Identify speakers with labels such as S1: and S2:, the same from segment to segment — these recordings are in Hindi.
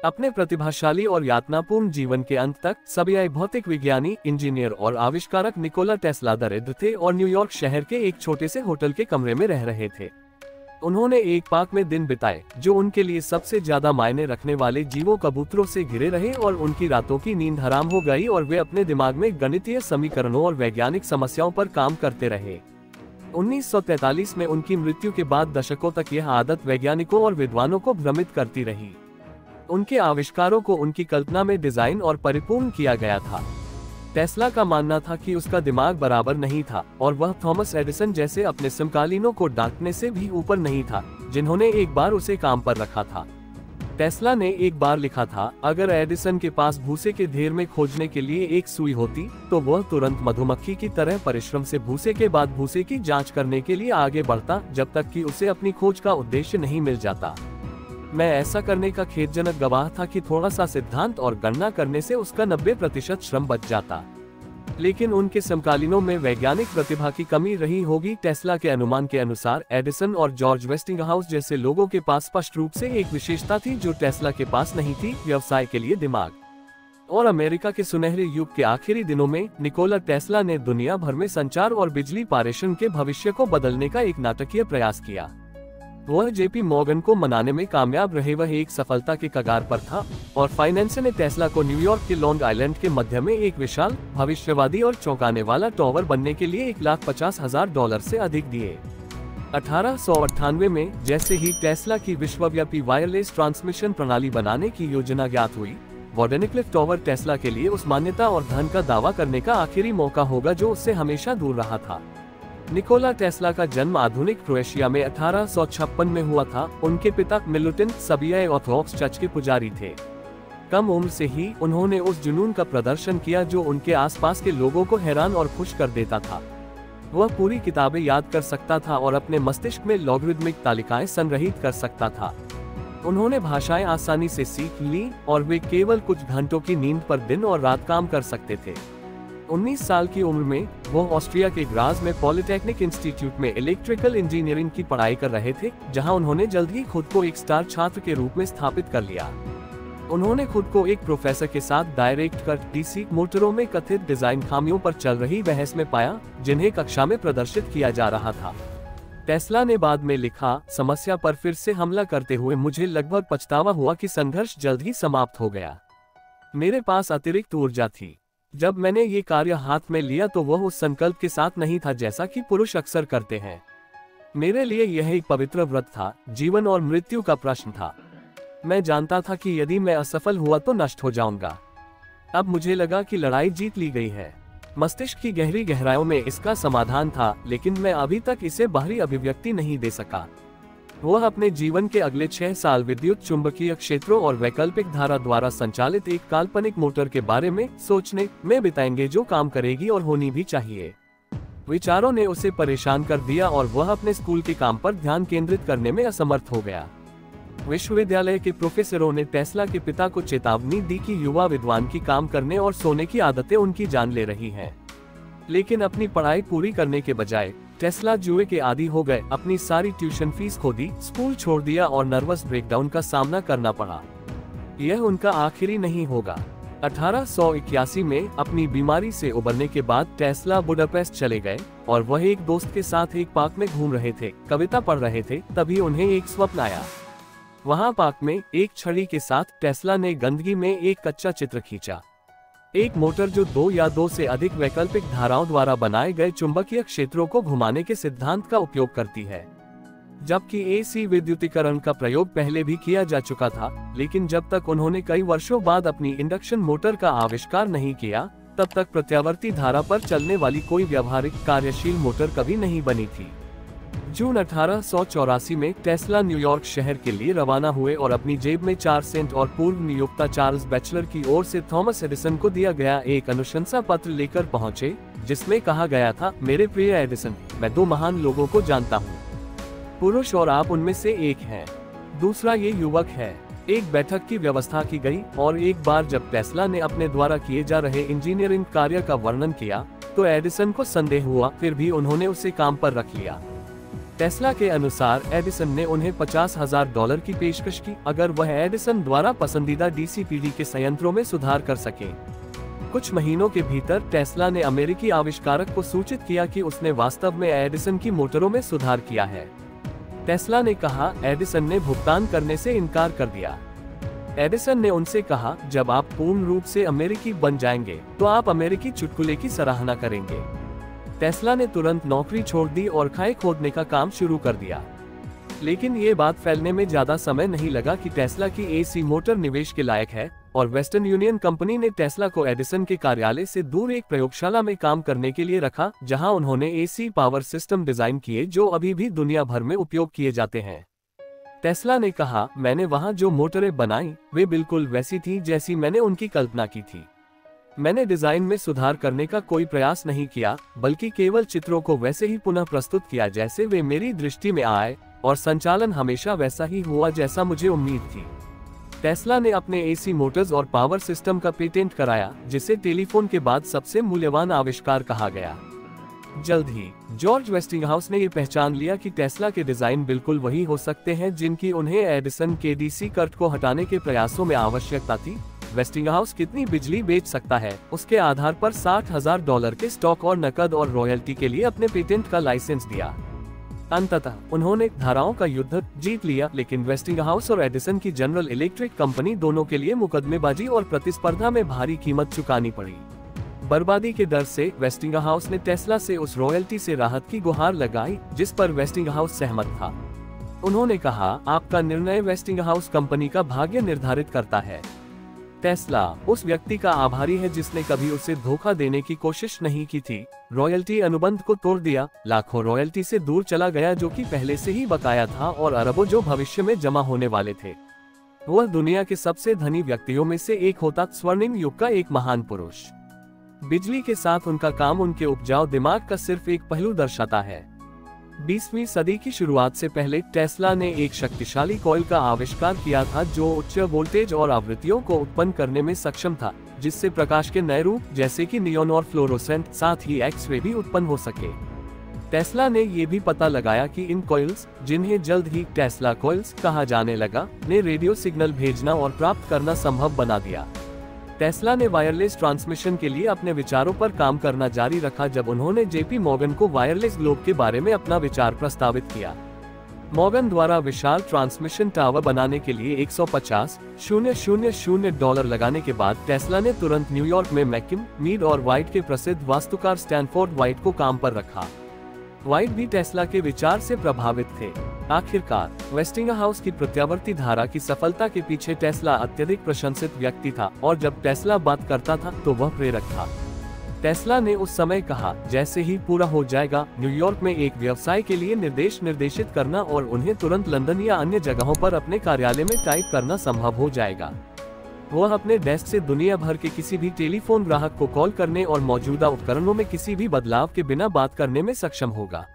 S1: अपने प्रतिभाशाली और यातनापूर्ण जीवन के अंत तक सभी भौतिक विज्ञानी, इंजीनियर और आविष्कारक निकोला टेस्ला दरिद्र थे और न्यूयॉर्क शहर के एक छोटे से होटल के कमरे में रह रहे थे। उन्होंने एक पार्क में दिन बिताए जो उनके लिए सबसे ज्यादा मायने रखने वाले जीवों कबूतरों से घिरे रहे, और उनकी रातों की नींद हराम हो गई और वे अपने दिमाग में गणितीय समीकरणों और वैज्ञानिक समस्याओं पर काम करते रहे। 1943 में उनकी मृत्यु के बाद दशकों तक यह आदत वैज्ञानिकों और विद्वानों को भ्रमित करती रही। उनके आविष्कारों को उनकी कल्पना में डिजाइन और परिपूर्ण किया गया था। टेस्ला का मानना था कि उसका दिमाग बराबर नहीं था और वह थॉमस एडिसन जैसे अपने समकालीनों को डांटने से भी ऊपर नहीं था, जिन्होंने एक बार उसे काम पर रखा था। टेस्ला ने एक बार लिखा था, अगर एडिसन के पास भूसे के ढेर में खोजने के लिए एक सुई होती तो वह तुरंत मधुमक्खी की तरह परिश्रम से भूसे के बाद भूसे की जांच करने के लिए आगे बढ़ता जब तक कि उसे अपनी खोज का उद्देश्य नहीं मिल जाता। मैं ऐसा करने का खेदजनक गवाह था कि थोड़ा सा सिद्धांत और गणना करने से उसका 90% श्रम बच जाता। लेकिन उनके समकालीनों में वैज्ञानिक प्रतिभा की कमी रही होगी। टेस्ला के अनुमान के अनुसार एडिसन और जॉर्ज वेस्टिंगहाउस जैसे लोगों के पास स्पष्ट रूप से एक विशेषता थी जो टेस्ला के पास नहीं थी, व्यवसाय के लिए दिमाग। और अमेरिका के सुनहरे युग के आखिरी दिनों में निकोला टेस्ला ने दुनिया भर में संचार और बिजली पारेषण के भविष्य को बदलने का एक नाटकीय प्रयास किया। वह जेपी मॉर्गन को मनाने में कामयाब रहे। वह एक सफलता के कगार पर था और फाइनेंस ने टेस्ला को न्यूयॉर्क के लॉन्ग आइलैंड के मध्य में एक विशाल, भविष्यवादी और चौंकाने वाला टॉवर बनने के लिए $1,50,000 से अधिक दिए। 1898 में जैसे ही टेस्ला की विश्वव्यापी वायरलेस ट्रांसमिशन प्रणाली बनाने की योजना ज्ञात हुई, वार्डेनक्लिफ टॉवर टेस्ला के लिए उस मान्यता और धन का दावा करने का आखिरी मौका होगा जो उससे हमेशा दूर रहा था। निकोला टेस्ला का जन्म आधुनिक क्रोएशिया में 1856 में हुआ था। उनके पिता मिलुटिन सबीयाई ऑर्थोडॉक्स चर्च के पुजारी थे। कम उम्र से ही उन्होंने उस जुनून का प्रदर्शन किया जो उनके आसपास के लोगों को हैरान और खुश कर देता था। वह पूरी किताबें याद कर सकता था और अपने मस्तिष्क में लॉगरिदमिक तालिकाएं संग्रहित कर सकता था। उन्होंने भाषाएं आसानी से सीख ली और वे केवल कुछ घंटों की नींद पर दिन और रात काम कर सकते थे। 19 साल की उम्र में वो ऑस्ट्रिया के ग्राज में पॉलिटेक्निक इंस्टीट्यूट में इलेक्ट्रिकल इंजीनियरिंग की पढ़ाई कर रहे थे, जहां उन्होंने जल्द ही खुद को एक स्टार छात्र के रूप में स्थापित कर लिया। उन्होंने खुद को एक प्रोफेसर के साथ डायरेक्ट कर डीसी मोटरों में कथित डिजाइन खामियों पर चल रही बहस में पाया, जिन्हें कक्षा में प्रदर्शित किया जा रहा था। टेस्ला ने बाद में लिखा, समस्या पर फिर से हमला करते हुए मुझे लगभग पछतावा हुआ कि संघर्ष जल्द ही समाप्त हो गया। मेरे पास अतिरिक्त ऊर्जा थी। जब मैंने ये कार्य हाथ में लिया तो वह उस संकल्प के साथ नहीं था जैसा कि पुरुष अक्सर करते हैं। मेरे लिए यह एक पवित्र व्रत था, जीवन और मृत्यु का प्रश्न था। मैं जानता था कि यदि मैं असफल हुआ तो नष्ट हो जाऊंगा। अब मुझे लगा कि लड़ाई जीत ली गई है। मस्तिष्क की गहरी गहराइयों में इसका समाधान था, लेकिन मैं अभी तक इसे बाहरी अभिव्यक्ति नहीं दे सका। वह अपने जीवन के अगले 6 साल विद्युत चुंबकीय क्षेत्रों और वैकल्पिक धारा द्वारा संचालित एक काल्पनिक मोटर के बारे में सोचने में बिताएंगे जो काम करेगी और होनी भी चाहिए। विचारों ने उसे परेशान कर दिया और वह अपने स्कूल के काम पर ध्यान केंद्रित करने में असमर्थ हो गया। विश्वविद्यालय के प्रोफेसरों ने टेस्ला के पिता को चेतावनी दी कि युवा विद्वान की काम करने और सोने की आदतें उनकी जान ले रही हैं। लेकिन अपनी पढ़ाई पूरी करने के बजाय टेस्ला जुए के आदी हो गए, अपनी सारी ट्यूशन फीस खो दी, स्कूल छोड़ दिया और नर्वस ब्रेकडाउन का सामना करना पड़ा। यह उनका आखिरी नहीं होगा। 1881 में अपनी बीमारी से उबरने के बाद टेस्ला बुडापेस्ट चले गए और वह एक दोस्त के साथ एक पार्क में घूम रहे थे, कविता पढ़ रहे थे। तभी उन्हें एक स्वप्न आया। वहां पार्क में एक छड़ी के साथ टेस्ला ने गंदगी में एक कच्चा चित्र खींचा, एक मोटर जो 2 या 2 से अधिक वैकल्पिक धाराओं द्वारा बनाए गए चुंबकीय क्षेत्रों को घुमाने के सिद्धांत का उपयोग करती है। जबकि एसी विद्युतीकरण का प्रयोग पहले भी किया जा चुका था, लेकिन जब तक उन्होंने कई वर्षों बाद अपनी इंडक्शन मोटर का आविष्कार नहीं किया, तब तक प्रत्यावर्ती धारा पर चलने वाली कोई व्यावहारिक कार्यशील मोटर कभी नहीं बनी थी। जून 1884 में टेस्ला न्यूयॉर्क शहर के लिए रवाना हुए और अपनी जेब में 4 सेंट और पूर्व नियोक्ता चार्ल्स बैचलर की ओर से थॉमस एडिसन को दिया गया एक अनुशंसा पत्र लेकर पहुंचे, जिसमें कहा गया था, मेरे प्रिय एडिसन, मैं 2 महान लोगों को जानता हूं। पुरुष और आप उनमें से एक हैं। दूसरा ये युवक है। एक बैठक की व्यवस्था की गई और एक बार जब टेस्ला ने अपने द्वारा किए जा रहे इंजीनियरिंग कार्य का वर्णन किया तो एडिसन को संदेह हुआ, फिर भी उन्होंने उसे काम पर रख लिया। टेस्ला के अनुसार एडिसन ने उन्हें $50,000 की पेशकश की अगर वह एडिसन द्वारा पसंदीदा डीसी-पीडी के संयंत्रों में सुधार कर सके। कुछ महीनों के भीतर टेस्ला ने अमेरिकी आविष्कारक को सूचित किया कि उसने वास्तव में एडिसन की मोटरों में सुधार किया है। टेस्ला ने कहा, एडिसन ने भुगतान करने से इनकार कर दिया। एडिसन ने उनसे कहा, जब आप पूर्ण रूप से अमेरिकी बन जाएंगे तो आप अमेरिकी चुटकुले की सराहना करेंगे। टेस्ला ने तुरंत नौकरी छोड़ दी और खाई खोदने का काम शुरू कर दिया। लेकिन ये बात फैलने में ज्यादा समय नहीं लगा कि टेस्ला की एसी मोटर निवेश के लायक है और वेस्टर्न यूनियन कंपनी ने टेस्ला को एडिसन के कार्यालय से दूर एक प्रयोगशाला में काम करने के लिए रखा, जहां उन्होंने एसी पावर सिस्टम डिजाइन किए जो अभी भी दुनिया भर में उपयोग किए जाते हैं। टेस्ला ने कहा, मैंने वहां जो मोटरें बनाई वे बिल्कुल वैसी थी जैसी मैंने उनकी कल्पना की थी। मैंने डिजाइन में सुधार करने का कोई प्रयास नहीं किया, बल्कि केवल चित्रों को वैसे ही पुनः प्रस्तुत किया जैसे वे मेरी दृष्टि में आए, और संचालन हमेशा वैसा ही हुआ जैसा मुझे उम्मीद थी। टेस्ला ने अपने एसी मोटर्स और पावर सिस्टम का पेटेंट कराया, जिसे टेलीफोन के बाद सबसे मूल्यवान आविष्कार कहा गया। जल्द ही जॉर्ज वेस्टिंगहाउस ने ये पहचान लिया कि टेस्ला के डिजाइन बिल्कुल वही हो सकते हैं जिनकी उन्हें एडिसन के डीसी कर्ट को हटाने के प्रयासों में आवश्यकता थी। वेस्टिंगहाउस कितनी बिजली बेच सकता है, उसके आधार पर $60,000 के स्टॉक और नकद और रॉयल्टी के लिए अपने पेटेंट का लाइसेंस दिया। अंततः उन्होंने धाराओं का युद्ध जीत लिया, लेकिन वेस्टिंगहाउस और एडिसन की जनरल इलेक्ट्रिक कंपनी दोनों के लिए मुकदमेबाजी और प्रतिस्पर्धा में भारी कीमत चुकानी पड़ी। बर्बादी के डर से वेस्टिंगहाउस ने टेस्ला से उस रॉयल्टी से राहत की गुहार लगाई जिस पर वेस्टिंगहाउस सहमत था। उन्होंने कहा, आपका निर्णय वेस्टिंगहाउस कंपनी का भाग्य निर्धारित करता है। टेस्ला उस व्यक्ति का आभारी है जिसने कभी उसे धोखा देने की कोशिश नहीं की थी। रॉयल्टी अनुबंध को तोड़ दिया, लाखों रॉयल्टी से दूर चला गया जो कि पहले से ही बकाया था और अरबों जो भविष्य में जमा होने वाले थे। वह दुनिया के सबसे धनी व्यक्तियों में से एक होता, स्वर्णिम युग का एक महान पुरुष। बिजली के साथ उनका काम उनके उपजाऊ दिमाग का सिर्फ एक पहलू दर्शाता है। 20वीं सदी की शुरुआत से पहले टेस्ला ने एक शक्तिशाली कॉइल का आविष्कार किया था जो उच्च वोल्टेज और आवृत्तियों को उत्पन्न करने में सक्षम था, जिससे प्रकाश के नए रूप जैसे कि नियोन और फ्लोरोसेंट, साथ ही एक्स-रे भी उत्पन्न हो सके। टेस्ला ने ये भी पता लगाया कि इन कॉइल्स, जिन्हें जल्द ही टेस्ला कॉइल्स कहा जाने लगा, ने रेडियो सिग्नल भेजना और प्राप्त करना संभव बना दिया। टेस्ला ने वायरलेस ट्रांसमिशन के लिए अपने विचारों पर काम करना जारी रखा जब उन्होंने जेपी मॉर्गन को वायरलेस ग्लोब के बारे में अपना विचार प्रस्तावित किया। मॉर्गन द्वारा विशाल ट्रांसमिशन टावर बनाने के लिए $150,000 लगाने के बाद टेस्ला ने तुरंत न्यूयॉर्क में मैकिम, मीड और वाइट के प्रसिद्ध वास्तुकार स्टैनफोर्ड वाइट को काम पर रखा। वाइट भी टेस्ला के विचार से प्रभावित थे। आखिरकार वेस्टिंगहाउस की प्रत्यावर्ती धारा की सफलता के पीछे टेस्ला अत्यधिक प्रशंसित व्यक्ति था और जब टेस्ला बात करता था तो वह प्रेरक था। टेस्ला ने उस समय कहा, जैसे ही पूरा हो जाएगा, न्यूयॉर्क में एक व्यवसाय के लिए निर्देशित करना और उन्हें तुरंत लंदन या अन्य जगहों पर अपने कार्यालय में टाइप करना संभव हो जाएगा। वह अपने डेस्क से दुनिया भर के किसी भी टेलीफोन ग्राहक को कॉल करने और मौजूदा उपकरणों में किसी भी बदलाव के बिना बात करने में सक्षम होगा।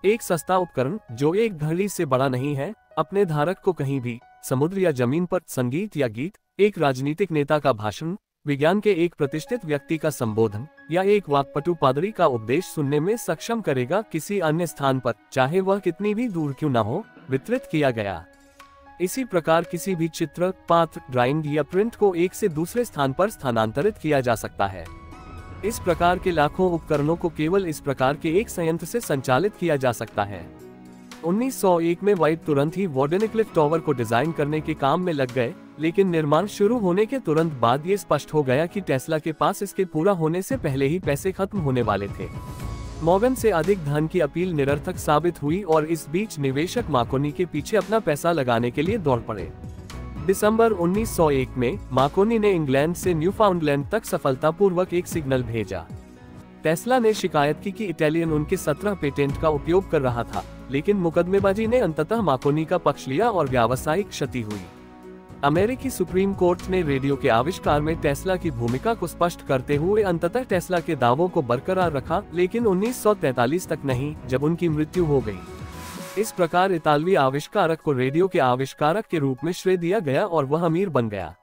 S1: एक सस्ता उपकरण जो एक घड़ी से बड़ा नहीं है, अपने धारक को कहीं भी, समुद्र या जमीन पर, संगीत या गीत, एक राजनीतिक नेता का भाषण, विज्ञान के एक प्रतिष्ठित व्यक्ति का संबोधन या एक वाक्पटु पादरी का उपदेश सुनने में सक्षम करेगा, किसी अन्य स्थान पर, चाहे वह कितनी भी दूर क्यों न हो, वितरित किया गया। इसी प्रकार किसी भी चित्र, पात्र, ड्राइंग या प्रिंट को एक से दूसरे स्थान पर स्थानांतरित किया जा सकता है। इस प्रकार के लाखों उपकरणों को केवल इस प्रकार के एक संयंत्र से संचालित किया जा सकता है। 1901 में वाइट तुरंत ही वार्डेनक्लिफ टावर को डिजाइन करने के काम में लग गए, लेकिन निर्माण शुरू होने के तुरंत बाद ये स्पष्ट हो गया कि टेस्ला के पास इसके पूरा होने से पहले ही पैसे खत्म होने वाले थे। मॉर्गन से अधिक धन की अपील निरर्थक साबित हुई और इस बीच निवेशक मार्कोनी के पीछे अपना पैसा लगाने के लिए दौड़ पड़े। दिसंबर 1901 में मार्कोनी ने इंग्लैंड से न्यूफाउंडलैंड तक सफलतापूर्वक एक सिग्नल भेजा। टेस्ला ने शिकायत की कि इटालियन उनके 17 पेटेंट का उपयोग कर रहा था, लेकिन मुकदमेबाजी ने अंततः मार्कोनी का पक्ष लिया और व्यावसायिक क्षति हुई। अमेरिकी सुप्रीम कोर्ट ने रेडियो के आविष्कार में टेस्ला की भूमिका को स्पष्ट करते हुए अंततः टेस्ला के दावों को बरकरार रखा, लेकिन 1943 तक नहीं, जब उनकी मृत्यु हो गई। इस प्रकार इतालवी आविष्कारक को रेडियो के आविष्कारक के रूप में श्रेय दिया गया और वह अमीर बन गया।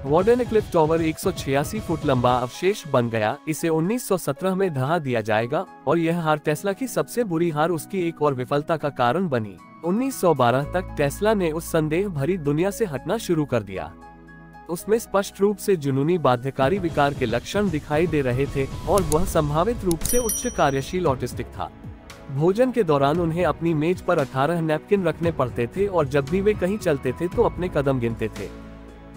S1: वार्डन क्लिफ टॉवर 186 फुट लंबा अवशेष बन गया। इसे 1917 में ढहा दिया जाएगा और यह हार टेस्ला की सबसे बुरी हार उसकी एक और विफलता का कारण बनी। 1912 तक टेस्ला ने उस संदेह भरी दुनिया से हटना शुरू कर दिया। उसमें स्पष्ट रूप से जुनूनी बाध्यकारी विकार के लक्षण दिखाई दे रहे थे और वह संभावित रूप से उच्च कार्यशील ऑटिस्टिक था। भोजन के दौरान उन्हें अपनी मेज पर 18 नैपकिन रखने पड़ते थे और जब भी वे कहीं चलते थे तो अपने कदम गिनते थे।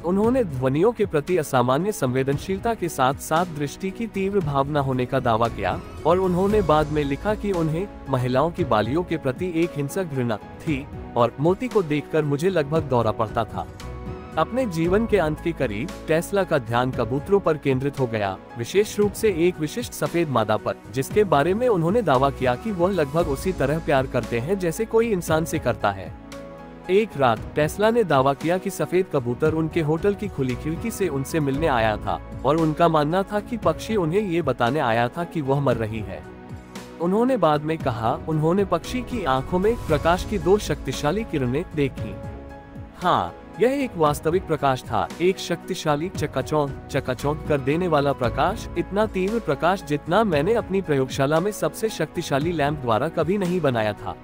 S1: उन्होंने ध्वनियों के प्रति असामान्य संवेदनशीलता के साथ साथ दृष्टि की तीव्र भावना होने का दावा किया और उन्होंने बाद में लिखा कि उन्हें महिलाओं की बालियों के प्रति एक हिंसक घृणा थी और मोती को देखकर मुझे लगभग दौरा पड़ता था। अपने जीवन के अंत के करीब टेस्ला का ध्यान कबूतरों पर केंद्रित हो गया, विशेष रूप से एक विशिष्ट सफेद मादा पर, जिसके बारे में उन्होंने दावा किया कि वह लगभग उसी तरह प्यार करते हैं जैसे कोई इंसान से करता है। एक रात टेस्ला ने दावा किया कि सफेद कबूतर उनके होटल की खुली खिड़की से उनसे मिलने आया था और उनका मानना था कि पक्षी उन्हें ये बताने आया था कि वह मर रही है। उन्होंने बाद में कहा, उन्होंने पक्षी की आंखों में प्रकाश की 2 शक्तिशाली किरणें देखी। हाँ, यह एक वास्तविक प्रकाश था, एक शक्तिशाली चकाचौंध कर देने वाला प्रकाश, इतना तीव्र प्रकाश जितना मैंने अपनी प्रयोगशाला में सबसे शक्तिशाली लैंप द्वारा कभी नहीं बनाया था।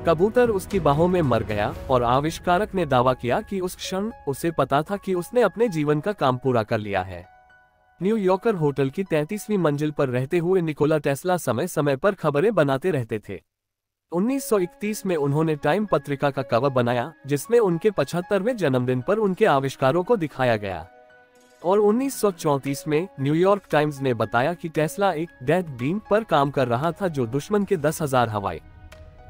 S1: कबूतर उसकी बाहों में मर गया और आविष्कारक ने दावा किया कि उस क्षण उसे पता था कि उसने अपने जीवन का काम पूरा कर लिया है। न्यूयॉर्कर होटल की 33वीं मंजिल पर रहते हुए निकोला टेस्ला समय समय पर खबरें बनाते रहते थे। 1931 में उन्होंने टाइम पत्रिका का कवर बनाया जिसमें उनके 75वें जन्मदिन पर उनके आविष्कारों को दिखाया गया और 1934 में न्यूयॉर्क टाइम्स ने बताया कि टेस्ला एक डेड बीम पर काम कर रहा था जो दुश्मन के 10,000 हवाई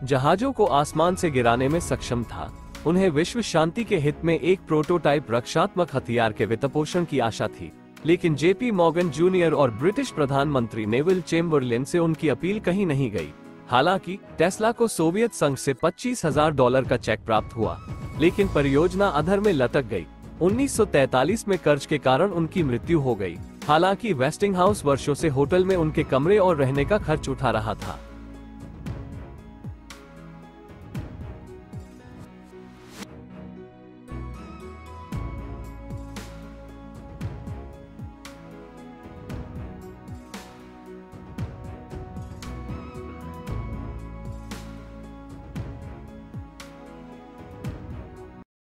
S1: जहाजों को आसमान से गिराने में सक्षम था। उन्हें विश्व शांति के हित में एक प्रोटोटाइप रक्षात्मक हथियार के वित्तपोषण की आशा थी, लेकिन जेपी मॉर्गन जूनियर और ब्रिटिश प्रधानमंत्री नेविल चेम्बरलिन से उनकी अपील कहीं नहीं गई। हालांकि टेस्ला को सोवियत संघ से $25,000 का चेक प्राप्त हुआ, लेकिन परियोजना अधर में लटक गई। 1943 में कर्ज के कारण उनकी मृत्यु हो गई। हालांकि वेस्टिंगहाउस वर्षों से होटल में उनके कमरे और रहने का खर्च उठा रहा था।